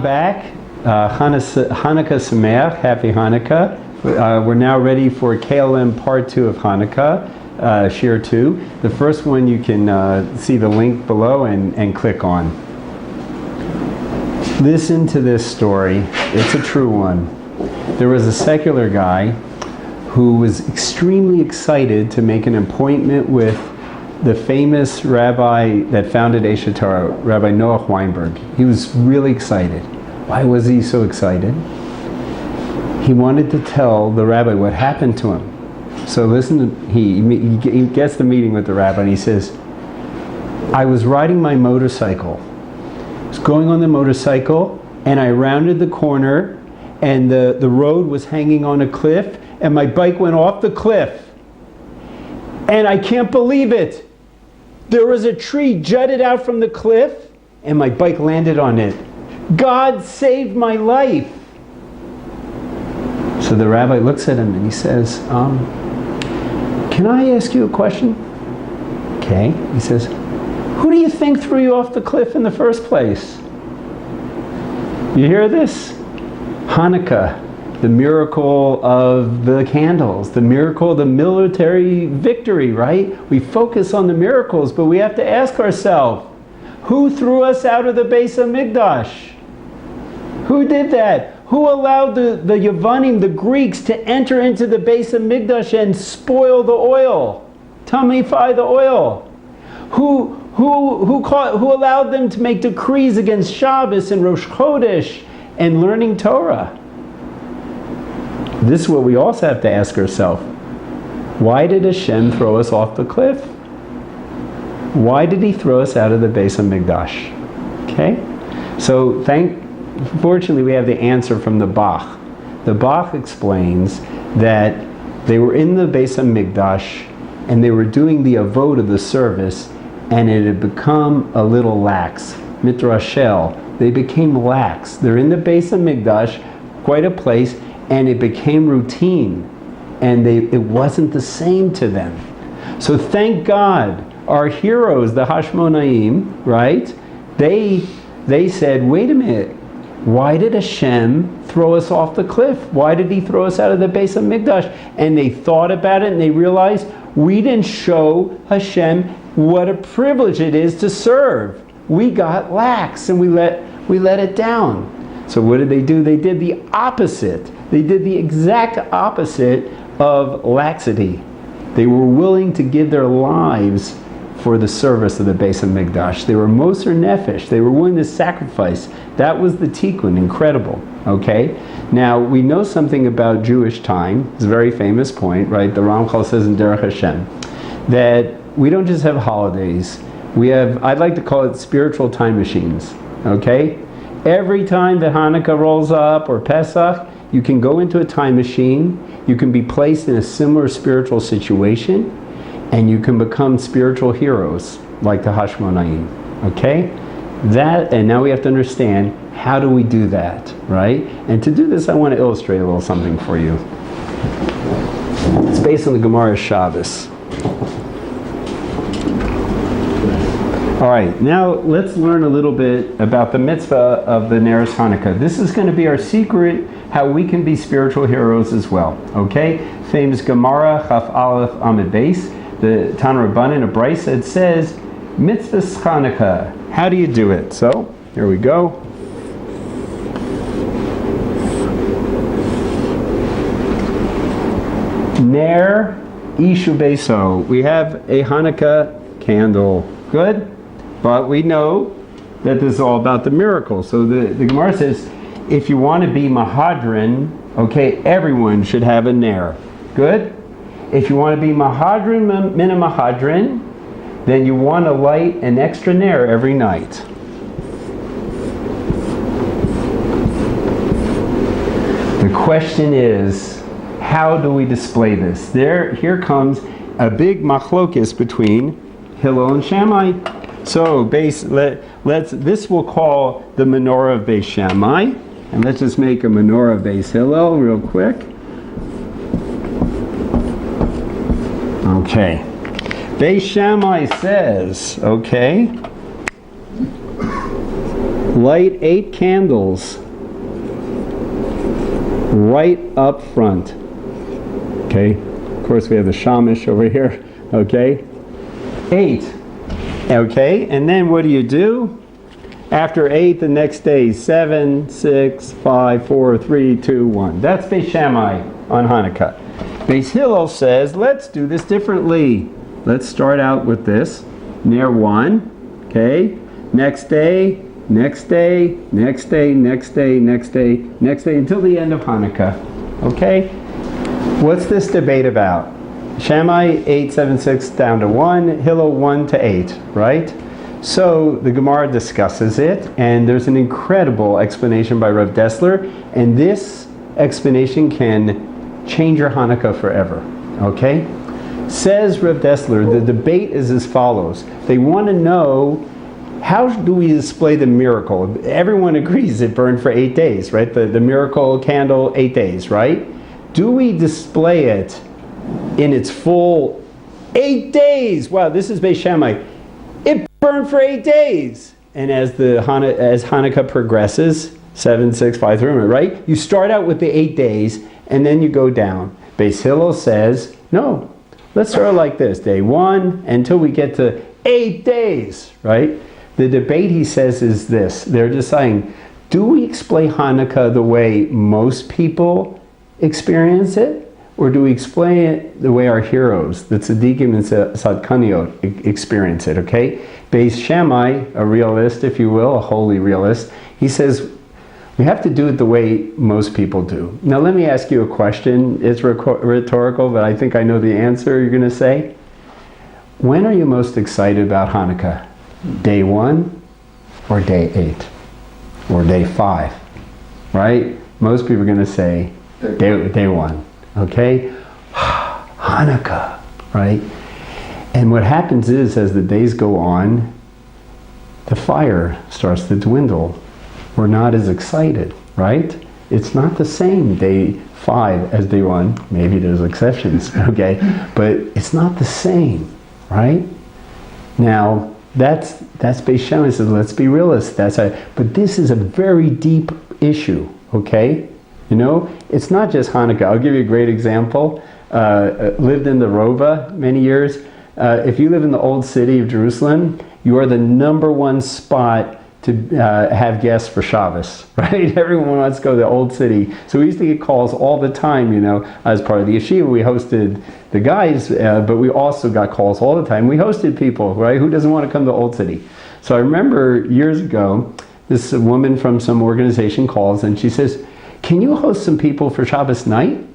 back. Hanukkah Sameach, Happy Hanukkah. We're now ready for KLM Part 2 of Hanukkah, Shir 2. The first one you can see the link below and click on. Listen to this story. It's a true one. There was a secular guy who was extremely excited to make an appointment with the famous rabbi that founded Aish Torah, Rabbi Noah Weinberg. He was really excited. Why was he so excited? He wanted to tell the rabbi what happened to him. So listen, he gets the meeting with the rabbi and he says, I was riding my motorcycle. I was going on the motorcycle and I rounded the corner and the road was hanging on a cliff and my bike went off the cliff. And I can't believe it. There was a tree jutted out from the cliff and my bike landed on it. God saved my life. So the rabbi looks at him and he says, can I ask you a question? Okay. He says, who do you think threw you off the cliff in the first place? You hear this? Hanukkah, the miracle of the candles, the miracle of the military victory, right? We focus on the miracles, but we have to ask ourselves, who threw us out of the Beis HaMikdash? Who did that? Who allowed the Yavanim, the Greeks, to enter into the Beis HaMikdash and spoil the oil, tamify the oil? Who allowed them to make decrees against Shabbos and Rosh Chodesh and learning Torah? This is what we also have to ask ourselves. Why did Hashem throw us off the cliff? Why did He throw us out of the Beis HaMikdash? Okay? So fortunately we have the answer from the Bach. The Bach explains that they were in the Beis HaMikdash and they were doing the avod of the service and it had become a little lax. Mitrashel. They became lax. They're in the Beis HaMikdash, quite a place, and it became routine. And it wasn't the same to them. So thank God, our heroes, the Hashmonaim, right? They said, wait a minute, why did Hashem throw us off the cliff? Why did He throw us out of the Beis HaMikdash? And they thought about it and they realized we didn't show Hashem what a privilege it is to serve. We got lax and we let it down. So what did they do? They did the opposite. They did the exact opposite of laxity. They were willing to give their lives for the service of the Beis HaMikdash. They were moser nefesh. They were willing to sacrifice. That was the tikkun. Incredible. Okay? Now, we know something about Jewish time. It's a very famous point, right? The Ramchal says in Derech Hashem that we don't just have holidays. We have, I'd like to call it spiritual time machines. Okay? Every time that Hanukkah rolls up or Pesach, you can go into a time machine. You can be placed in a similar spiritual situation. And you can become spiritual heroes like the Hashmonaim. Okay? And now we have to understand, how do we do that, right? And to do this, I want to illustrate a little something for you. It's based on the Gemara Shabbos. Alright, now let's learn a little bit about the mitzvah of the Neres Hanukkah. This is going to be our secret, how we can be spiritual heroes as well. Okay? Famous Gemara, Chaf Aleph Amid Beis. The Tana Rabbanan of Brisa, it says, Mitzvah Chanukkah. How do you do it? So, here we go. Ner Ishu Beso. We have a Hanukkah candle. Good? But we know that this is all about the miracle. So the Gemara says, if you want to be Mahadran, okay, everyone should have a Ner. Good? If you want to be Mahadran min a Mahadran, then you want to light an extra Ner every night. The question is, how do we display this? Here comes a big machlokis between Hillel and Shammai. So this we'll call the menorah of Beis Shammai, and let's just make a menorah of Beis Hillel real quick. Okay. Beis Shammai says, okay, Light 8 candles right up front. Okay, of course we have the shamish over here. Okay, 8. Okay, and then what do? After 8, the next day, 7, 6, 5, 4, 3, 2, 1. That's Beis Shammai on Hanukkah. Beis Hillel says, let's do this differently. Let's start out with this. Ner 1, okay? Next day, next day, next day, next day, next day, next day, until the end of Hanukkah. Okay? What's this debate about? Shammai 876 down to 1, Hillel 1 to 8, right? So the Gemara discusses it, and there's an incredible explanation by Rav Dessler, and this explanation can change your Hanukkah forever. Okay? Says Rav Dessler, the debate is as follows. They want to know, how do we display the miracle? Everyone agrees it burned for 8 days, right? The miracle candle, 8 days, right? Do we display it in its full 8 days? Wow, this is Beis Shammai. It burned for 8 days. And as Hanukkah progresses, 7, 6, 5, 3, right? You start out with the 8 days, and then you go down. Beis Hillel says, no, let's start like this. Day 1 until we get to 8 days, right? The debate, he says, is this. They're deciding, do we explain Hanukkah the way most people experience it? Or do we explain it the way our heroes, the tzaddikim and tzadkaniot, experience it, okay? Beis Shammai, a realist, if you will, a holy realist, he says, we have to do it the way most people do. Now let me ask you a question. It's rhetorical, but I think I know the answer you're going to say. When are you most excited about Hanukkah? Day 1 or day 8? Or day 5? Right? Most people are going to say day 1. Okay? Hanukkah, right? And what happens is, as the days go on, the fire starts to dwindle. We're not as excited, right? It's not the same day 5 as day 1. Maybe there's exceptions, okay? But it's not the same, right? Now, that's Beis Shammai says, let's be realists. But this is a very deep issue, okay? You know, it's not just Hanukkah. I'll give you a great example. Lived in the Rova many years. If you live in the old city of Jerusalem, you are the number 1 spot to have guests for Shabbos, right? Everyone wants to go to the old city. So we used to get calls all the time, you know, as part of the yeshiva. We hosted the guys, but we also got calls all the time. We hosted people, right? Who doesn't want to come to the old city? So I remember years ago, this woman from some organization calls and she says, can you host some people for Shabbos night?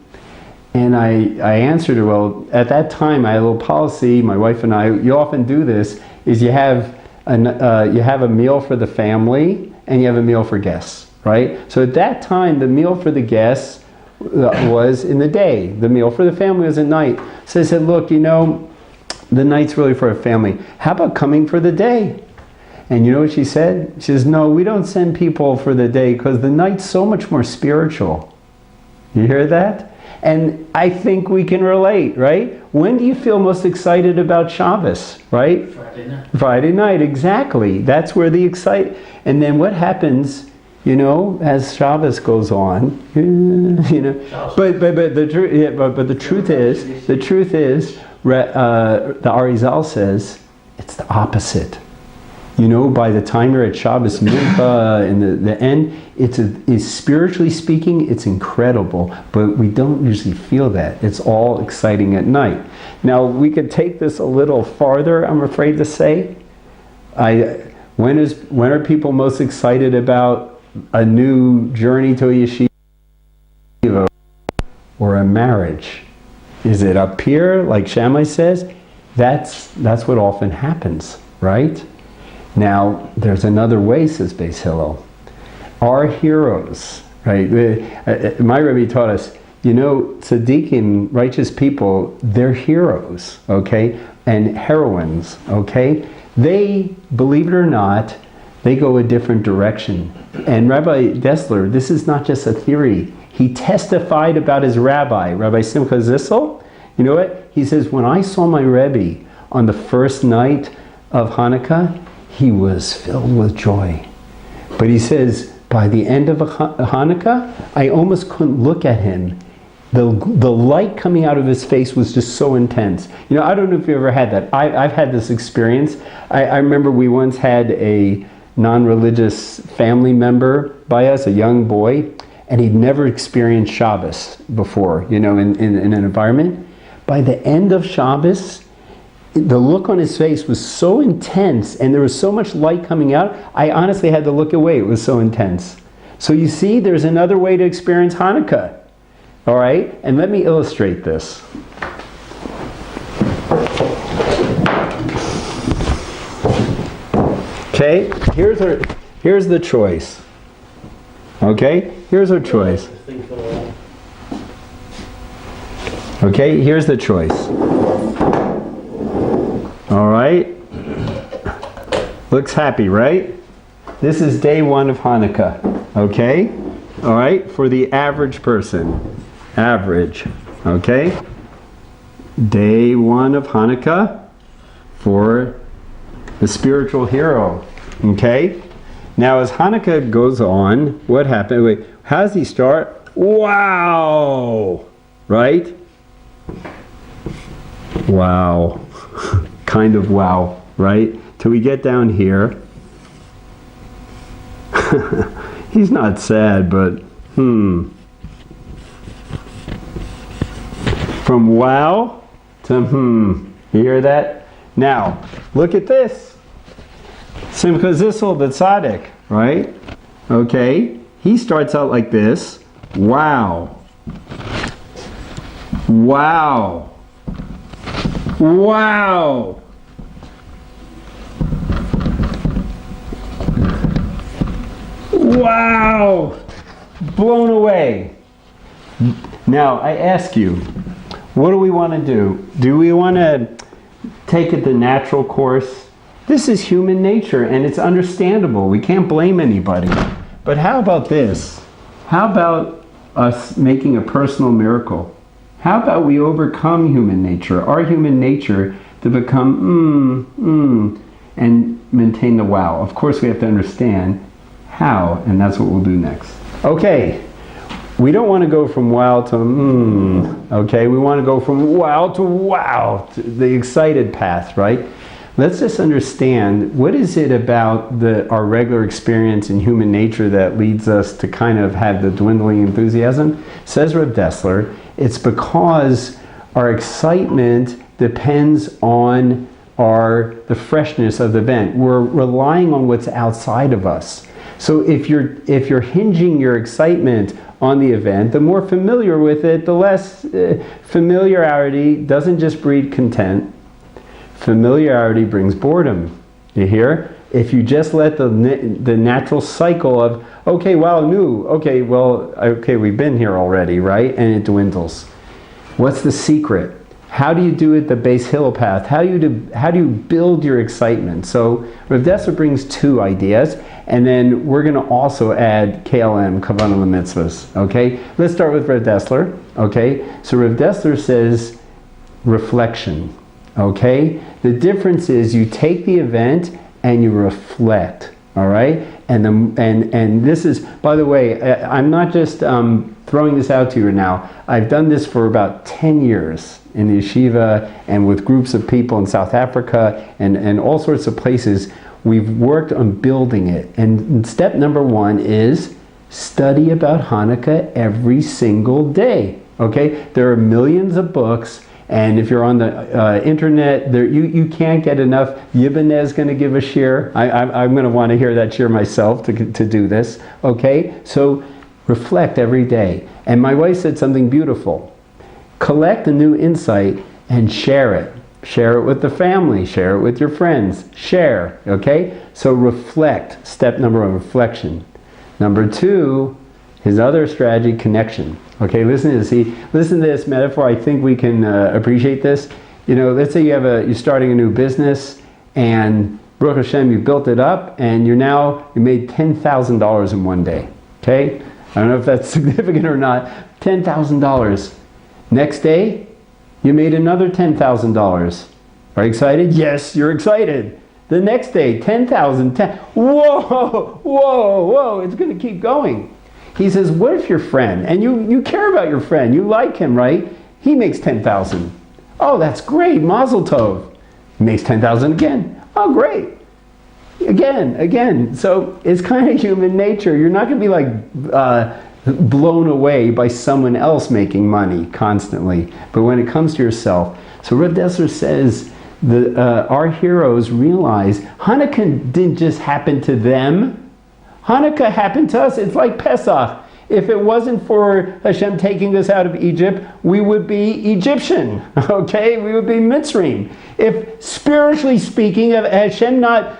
And I answered her, well, at that time I had a little policy, my wife and I, you often do this, is you have a meal for the family and you have a meal for guests, right? So at that time, the meal for the guests was in the day. The meal for the family was at night. So I said, look, you know, the night's really for a family. How about coming for the day? And you know what she said? She says, no, we don't send people for the day because the night's so much more spiritual. You hear that? And I think we can relate, right? When do you feel most excited about Shabbos, right? Friday night. Friday night, exactly. That's where the and then what happens, you know, as Shabbos goes on, you know. But the truth is, the Arizal says it's the opposite. You know, by the time you're at Shabbos Mincha and the end, it's spiritually speaking, it's incredible, but we don't usually feel that. It's all exciting at night. Now, we could take this a little farther, I'm afraid to say. When are people most excited about a new journey to a yeshiva or a marriage? Is it up here, like Shammai says? That's what often happens, right? Now, there's another way, says Beis Hillel. Our heroes, right? My Rabbi taught us, you know, tzaddikim, righteous people, they're heroes, okay? And heroines, okay? They, believe it or not, they go a different direction. And Rabbi Dessler, this is not just a theory. He testified about his rabbi, Rabbi Simcha Zissel. You know what? He says, when I saw my Rebbe on the first night of Hanukkah, he was filled with joy. But he says, by the end of Hanukkah, I almost couldn't look at him. The light coming out of his face was just so intense. You know, I don't know if you ever had that. I've had this experience. I remember we once had a non-religious family member by us, a young boy, and he'd never experienced Shabbos before, you know, in an environment. By the end of Shabbos, the look on his face was so intense and there was so much light coming out, I honestly had to look away. It was so intense. So you see, there's another way to experience Hanukkah. All right? And let me illustrate this. Okay? Here's the choice. Okay? Here's our choice. Okay? Here's the choice. All right? Looks happy, right? This is day 1 of Hanukkah. Okay? All right? For the average person. Average. Okay? Day 1 of Hanukkah for the spiritual hero. Okay? Now as Hanukkah goes on, what happened? Wait, how does he start? Wow! Right? Wow. Kind of wow, right? Till we get down here. He's not sad, but From wow to You hear that? Now, look at this. Simcha Zissel B'Tzadik, right? Okay, he starts out like this. Wow. Wow. Wow. Wow. Blown away. Now, I ask you, what do we want to do? Do we want to take it the natural course? This is human nature and it's understandable. We can't blame anybody. But how about this? How about us making a personal miracle? How about we overcome human nature, our human nature, to become and maintain the wow? Of course we have to understand how, and that's what we'll do next. Okay. We don't want to go from wow to okay? We want to go from wow, to the excited path, right? Let's just understand, what is it about our regular experience in human nature that leads us to kind of have the dwindling enthusiasm? Says Reb Dessler, it's because our excitement depends on the freshness of the event. We're relying on what's outside of us. So if you're hinging your excitement on the event, the more familiar with it, the less familiarity doesn't just breed content. Familiarity brings boredom. You hear? If you just let the natural cycle of, okay, wow, new, okay, well, okay, we've been here already, right? And it dwindles. What's the secret? How do you do it the base hill path? How do you build your excitement? So Rav Dessler brings 2 ideas, and then we're going to also add KLM, Kavanah Mitzvahs. Okay? Let's start with Rav Dessler. Okay? So Rav Dessler says reflection. Okay? The difference is you take the event and you reflect. All right? And this is, by the way, I'm not just throwing this out to you now. I've done this for about 10 years in the yeshiva and with groups of people in South Africa and all sorts of places. We've worked on building it. And step number 1 is study about Hanukkah every single day. Okay? There are millions of books. And if you're on the internet, you can't get enough. Yibbaneh is going to give a shir. I'm going to want to hear that shir myself to do this. Okay? So reflect every day. And my wife said something beautiful. Collect a new insight and share it. Share it with the family. Share it with your friends. Share. Okay? So reflect. Step number 1, reflection. Number 2, his other strategy, connection. Okay, listen to this metaphor. I think we can appreciate this. You know, let's say you're starting a new business, and Baruch Hashem, you built it up, and you made $10,000 in one day. Okay, I don't know if that's significant or not. $10,000. Next day, you made another $10,000. Are you excited? Yes, you're excited. The next day, 10,000, 10. Whoa, whoa, whoa, it's going to keep going. He says, what if your friend, and you care about your friend, you like him, right? He makes 10,000. Oh, that's great, mazel tov. He makes 10,000 again. Oh, great. Again. So it's kind of human nature. You're not going to be like blown away by someone else making money constantly. But when it comes to yourself, so Reb Dessler says, our heroes realize Hanukkah didn't just happen to them. Hanukkah happened to us. It's like Pesach. If it wasn't for Hashem taking us out of Egypt, we would be Egyptian, okay? We would be Mitzrayim. If, spiritually speaking, if Hashem not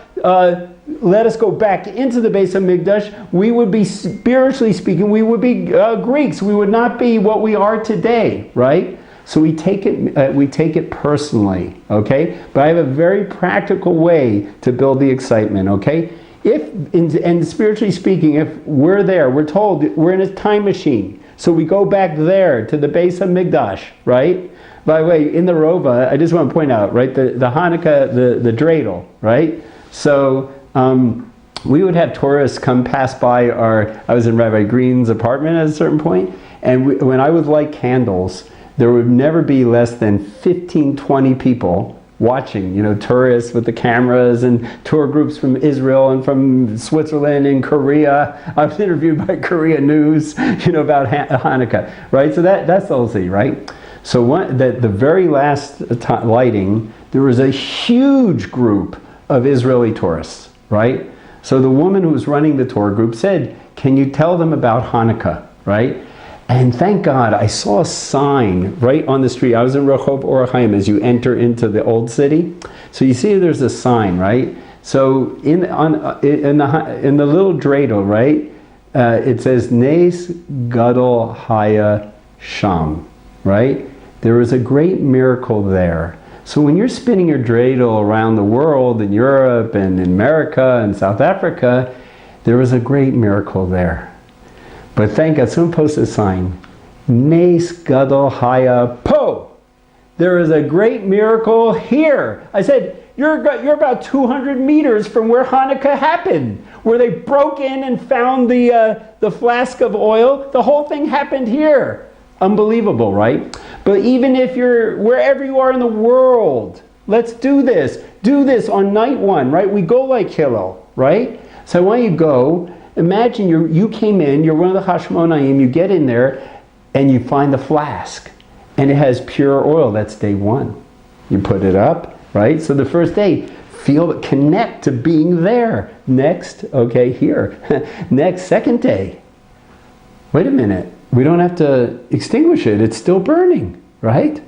let us go back into the base of Mikdash, we would be, spiritually speaking, we would be Greeks. We would not be what we are today, right? So we take it personally, okay? But I have a very practical way to build the excitement, okay? And spiritually speaking, if we're there, we're told we're in a time machine. So we go back there to the base of Mikdash, right? By the way, in the Rova, I just want to point out, right, the Hanukkah, the dreidel, right? So we would have tourists come pass by I was in Rabbi Green's apartment at a certain point, and when I would light candles, there would never be less than 15, 20 people watching, tourists with the cameras and tour groups from Israel and from Switzerland and Korea. I was interviewed by Korea News, about Hanukkah, right? So that's the whole thing, right? So the very last lighting, there was a huge group of Israeli tourists, right? So the woman who was running the tour group said, can you tell them about Hanukkah, right? And thank God, I saw a sign right on the street. I was in Rehov Orach Chaim as you enter into the old city. So you see there's a sign, right? So in the little dreidel, right, it says, Nes Gadol Haya Sham, right? There was a great miracle there. So when you're spinning your dreidel around the world, in Europe and in America and South Africa, there was a great miracle there. But thank God, someone posted a sign, Nes Gadol Haya Po. There is a great miracle here. I said, you're about 200 meters from where Hanukkah happened, where they broke in and found the flask of oil. The whole thing happened here. Unbelievable, right? But even if you're wherever you are in the world, let's do this. Do this on night one, right? We go like Hillel, right? So I want you to go. Imagine you came in, you're one of the Hashmonaim, you get in there, and you find the flask. And it has pure oil. That's day one. You put it up, right? So the first day, connect to being there. Next, okay, here. Next, second day. Wait a minute. We don't have to extinguish it. It's still burning, right?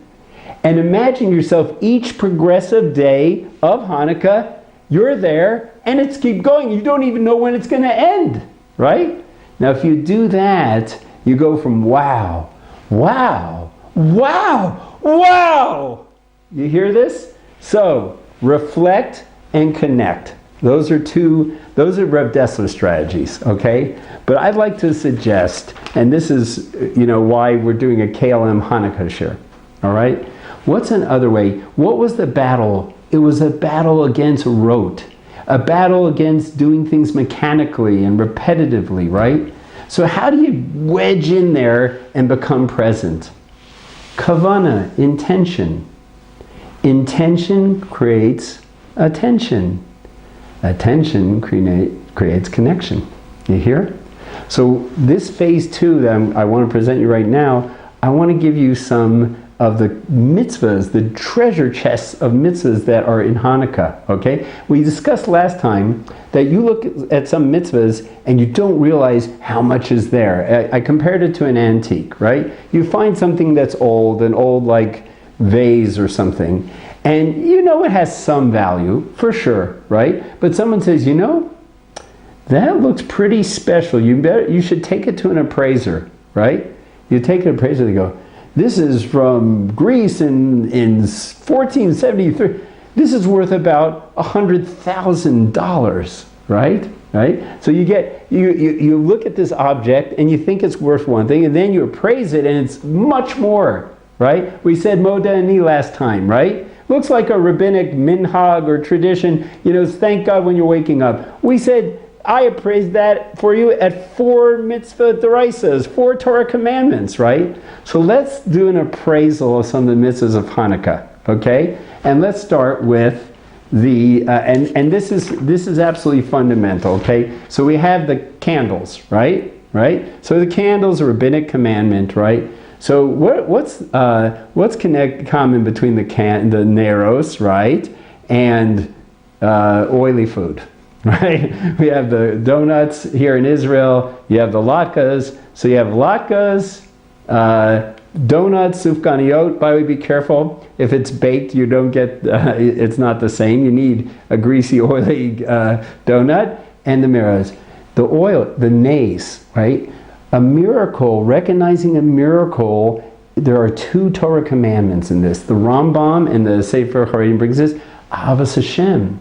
And imagine yourself each progressive day of Hanukkah, you're there, and it's keep going. You don't even know when it's going to end, right? Now, if you do that, you go from wow, wow, wow, wow. You hear this? So, reflect and connect. Those are Reb Dessler strategies, okay? But I'd like to suggest, and this is, why we're doing a KLM Hanukkah share, all right? What's another way? What was the battle? It was a battle against rote, a battle against doing things mechanically and repetitively, right? So how do you wedge in there and become present? Kavanah, intention. Intention creates attention. Attention creates connection. You hear? So this phase 2 that I want to present you right now, I want to give you some of the mitzvahs, the treasure chests of mitzvahs that are in Hanukkah, okay? We discussed last time that you look at some mitzvahs and you don't realize how much is there. I compared it to an antique, right? You find something that's old, an old like vase or something, and it has some value, for sure, right? But someone says, that looks pretty special. You should take it to an appraiser, right? You take an appraiser, they go, this is from Greece in 1473. This is worth about $100,000, right? So you look at this object and you think it's worth one thing, and then you appraise it and it's much more, right? We said Moda Ani last time, right? Looks like a rabbinic minhag or tradition, thank God when you're waking up. We said, I appraised that for you at 4 mitzvah deraisas, 4 Torah commandments, right? So let's do an appraisal of some of the mitzvahs of Hanukkah, okay? And let's start with the, and this is absolutely fundamental, okay? So we have the candles, right? So the candles are a rabbinic commandment, right? So what's common between the neros, right, and oily food, right? We have the donuts here in Israel. You have the latkes. So you have latkes, donuts, sufganiyot. By the way, be careful. If it's baked, you don't get. It's not the same. You need a greasy, oily donut, and the miras. The oil, the nays, right? A miracle, recognizing a miracle, there are 2 Torah commandments in this. The Rambam and the Sefer Haredim brings this, Avos Hashem.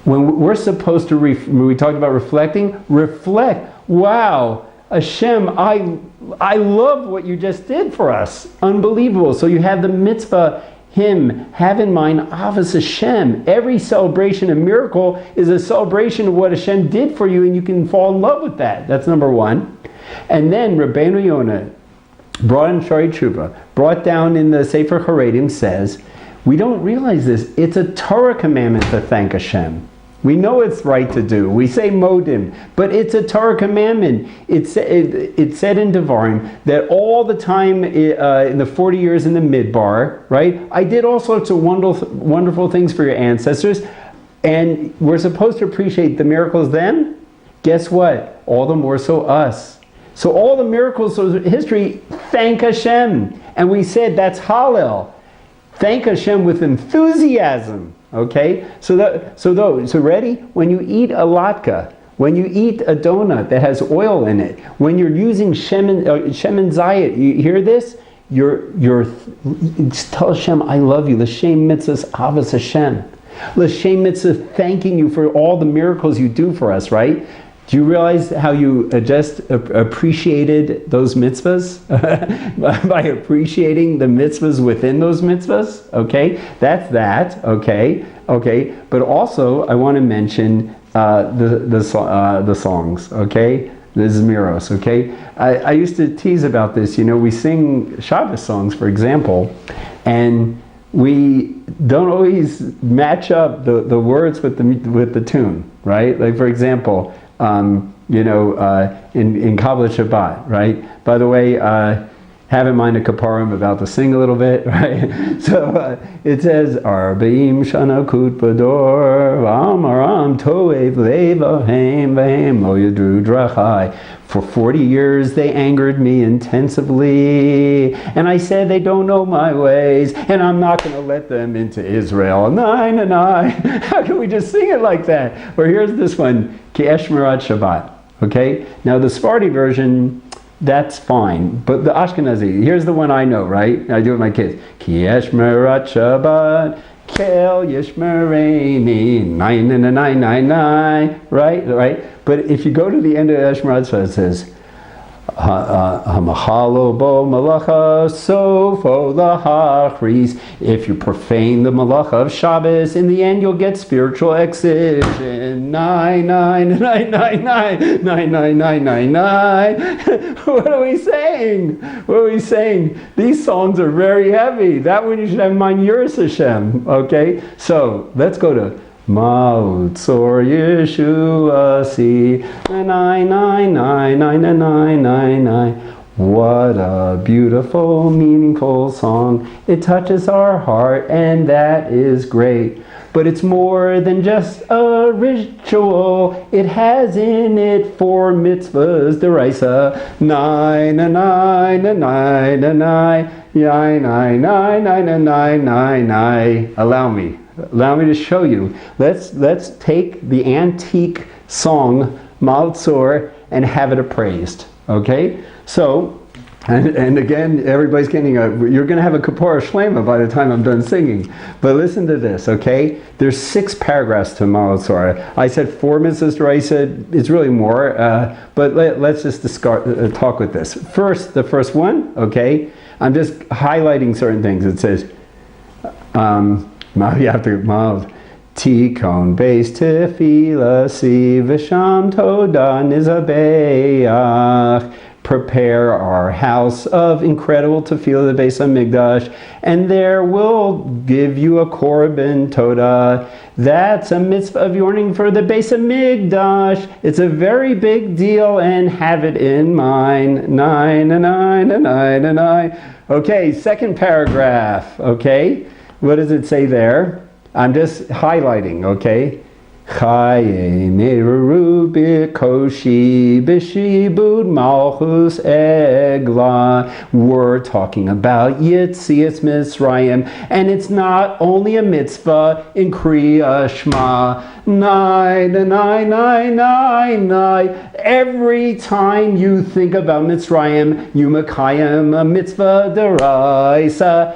When we're supposed to, when we talked about reflecting, reflect. Wow, Hashem, I love what you just did for us. Unbelievable. So you have the mitzvah, have in mind Avos Hashem. Every celebration and miracle is a celebration of what Hashem did for you, and you can fall in love with that. That's number 1. And then Rabbeinu Yonah, brought in Shari Tshuva, brought down in the Sefer Haredim, says, we don't realize this. It's a Torah commandment to thank Hashem. We know it's right to do. We say modim, but it's a Torah commandment. It said in Devarim that all the time in the 40 years in the Midbar, right? I did all sorts of wonderful things for your ancestors, and we're supposed to appreciate the miracles then. Guess what? All the more so us. So all the miracles of history, thank Hashem. And we said that's Hallel. Thank Hashem with enthusiasm. Okay? So ready? When you eat a latke, when you eat a donut that has oil in it, when you're using shemen zayit, you hear this? You're tell Hashem, I love you. L'shem mitzvahs avos Hashem. L'shem mitzvah, thanking you for all the miracles you do for us, right? Do you realize how you just appreciated those mitzvahs? By appreciating the mitzvahs within those mitzvahs? Okay, that's that. Okay. But also, I want to mention the songs. Okay, the Zmiros. Okay, I used to tease about this. We sing Shabbos songs, for example, and we don't always match up the words with the tune, right? Like, for example, in Kabbalah Shabbat, right? By the way, have in mind a kapara I'm about to sing a little bit, right? So it says, Arba'im shana kut bador, v'amaram toev levahem v'hem lo yadru drachai. For 40 years they angered me intensively, and I said they don't know my ways, and I'm not going to let them into Israel. Nine. How can we just sing it like that? Or here's this one, Ki Eshmerat Shabbat. Okay? Now the Sephardi version, that's fine. But the Ashkenazi, here's the one I know, right? I do it with my kids. Ki Eshmerat Shabbat, Kel Yeshmereini, 999, right? But if you go to the end of Eshmerat Shabbat, it says, Hamachalo bo malacha sofo lahachris. If you profane the malacha of Shabbos, in the end you'll get spiritual excision. 999. What are we saying? These songs are very heavy. That one you should have in mind, Yiras Hashem. Okay? So let's go to Ma'utzor Yeshuasi, 999. What a beautiful, meaningful song. It touches our heart, and that is great. But it's more than just a ritual. It has in it 4 mitzvahs deraisa. 9. Allow me to show you. Let's take the antique song Maltzor and have it appraised. Okay? So, and again, everybody's getting you're going to have a kapora shlema by the time I'm done singing. But listen to this, okay? There's 6 paragraphs to Maltzor. I said 4 mitzvahs deraisa. It's really more, but let's just talk with this. First, the first one, okay? I'm just highlighting certain things. It says, You have to mouth. Tikon beis tefilasi v'sham toda nizabeach. Prepare our house of incredible tefillah, the Beis HaMikdash, and there we'll give you a korban toda. That's a mitzvah of yearning for the Beis HaMikdash. It's a very big deal, and have it in mind. Nine. Okay, second paragraph. Okay, what does it say there? I'm just highlighting. Okay. Chaye meru bikoshi b'shibud malchus egla. We're talking about Yetzias Mitzrayim, and it's not only a mitzvah in Kriya Shema. Nai. Every time you think about Mitzrayim, you makayim a mitzvah deraisa.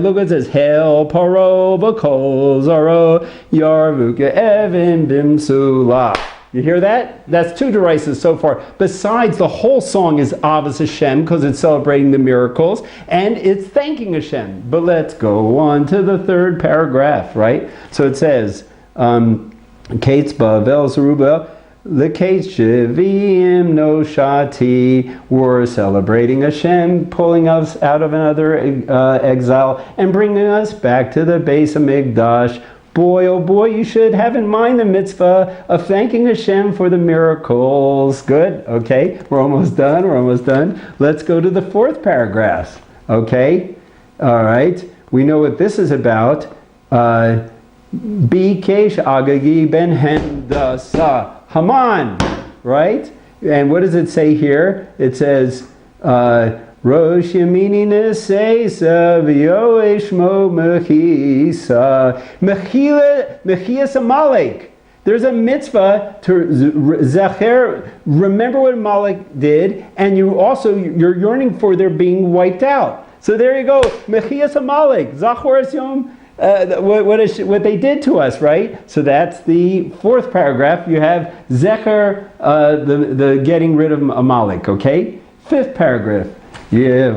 Look what it says. Hail paro v'kol zaro yarvuka evin bimsula. You hear that? That's 2 deraisas so far. Besides, the whole song is Avos Hashem because it's celebrating the miracles and it's thanking Hashem. But let's go on to the third paragraph, right? So it says, Kates Bavel Zerubbabel, the Kates Shivim no Shati. We're celebrating Hashem, pulling us out of another exile and bringing us back to the Beis HaMikdash. Boy, oh boy, you should have in mind the mitzvah of thanking Hashem for the miracles. Good, okay, we're almost done. Let's go to the fourth paragraph, okay? All right, we know what this is about. Bikesh Agagi ben Hendasa Haman, right? And what does it say here? It says, Rosh Yamini Neseisa V'yoeshmo Mechisa Mechias Amalek. There's a mitzvah to Zacher, remember what Amalek did, and you're yearning for their being wiped out. So there you go, Mechias Amalek, Zachor Es Yom, what they did to us, right? So that's the fourth paragraph. You have Zecher, the getting rid of Amalek, okay? Fifth paragraph. Here's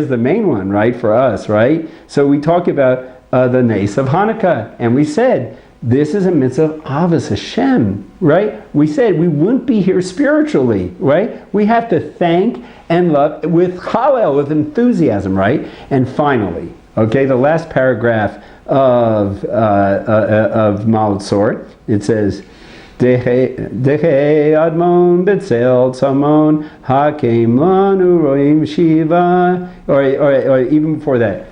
the main one, right, for us, right? So we talk about the nace of Hanukkah, and we said this is a mitzvah of Avos Hashem, right? We said we wouldn't be here spiritually, right? We have to thank and love with Hallel, with enthusiasm, right? And finally, okay, the last paragraph of Maltzor, it says, Dehe Admon Betzel Tzamon Hakem Lanu Roim Shiva, or even before that,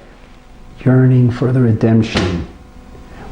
yearning for the redemption.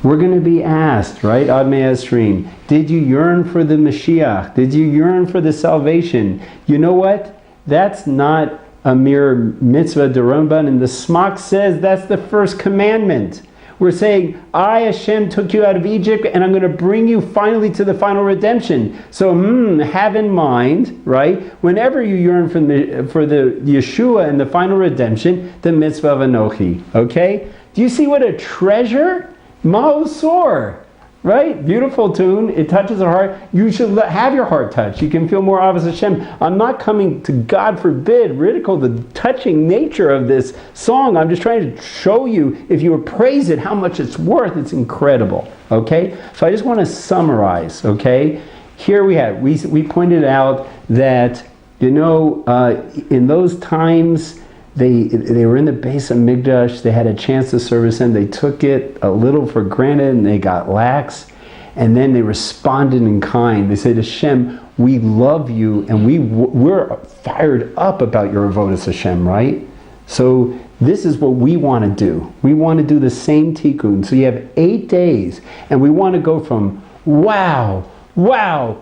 We're going to be asked, right, Ad Me'asrin, did you yearn for the Mashiach? Did you yearn for the salvation? You know what? That's not a mere mitzvah derumban, and the Smach says that's the first commandment. We're saying, I, Hashem, took you out of Egypt, and I'm going to bring you finally to the final redemption. So, have in mind, right, whenever you yearn for the Yeshua and the final redemption, the mitzvah of Anochi. Okay? Do you see what a treasure? Ma'osor. Right? Beautiful tune. It touches the heart. You should have your heart touched. You can feel more Avos Hashem. I'm not coming to, God forbid, ridicule the touching nature of this song. I'm just trying to show you, if you appraise it, how much it's worth. It's incredible. Okay? So I just want to summarize. Okay? Here we pointed out that, in those times, they were in the Beis HaMikdash, they had a chance to service Him, they took it a little for granted and they got lax, and then they responded in kind. They said, Hashem, we love you, and we're fired up about your avodas Hashem, right? So this is what we want to do. We want to do the same tikkun. So you have 8 days, and we want to go from wow, right?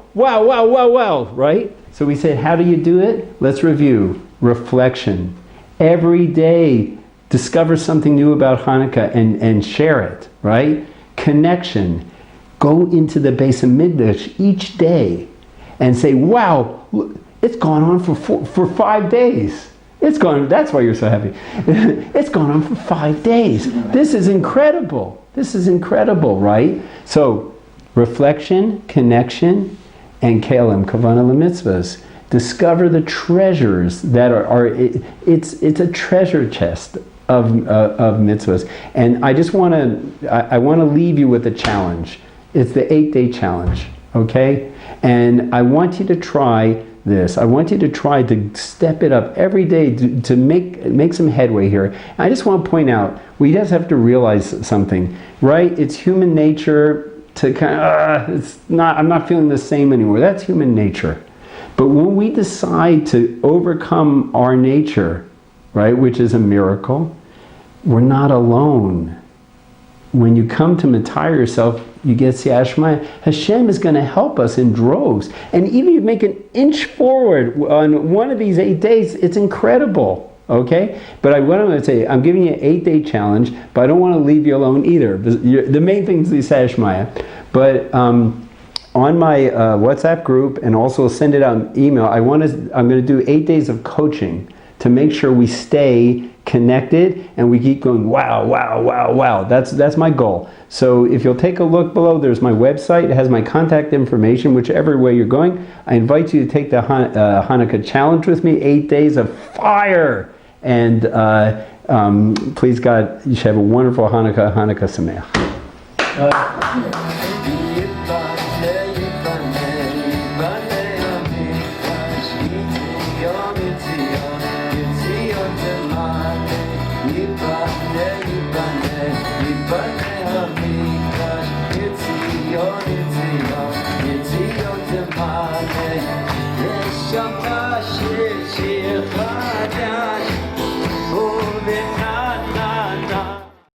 So we said, how do you do it? Let's review. Reflection. Every day, discover something new about Hanukkah and share it, right? Connection. Go into the Beis HaMikdash each day and say, wow, it's gone on for 5 days. That's why you're so happy. It's gone on for 5 days. This is incredible. Right? So, reflection, connection, and KLM, Kavanah Mitzvahs. Discover the treasures that it's a treasure chest of mitzvahs. And I just want to, I want to leave you with a challenge. It's the 8-day challenge, okay? And I want you to try this. I want you to try to step it up every day to make some headway here. And I just want to point out, we just have to realize something, right? It's human nature to kind of, I'm not feeling the same anymore. That's human nature. But when we decide to overcome our nature, right, which is a miracle, we're not alone. When you come to retire yourself, you get Siyat Shema. Hashem is going to help us in droves. And even if you make an inch forward on one of these 8 days, it's incredible. Okay? But what I'm going to say, I'm giving you an 8-day challenge, but I don't want to leave you alone either. The main thing is the Siyat Shema. But on my WhatsApp group, and also send it out in email, I'm going to do 8 days of coaching to make sure we stay connected and we keep going, wow, wow, wow, wow. That's my goal. So if you'll take a look below, there's my website. It has my contact information, whichever way you're going. I invite you to take the Hanukkah challenge with me, 8 days of fire. And please God, you should have a wonderful Hanukkah Sameach. Shir shir chadash,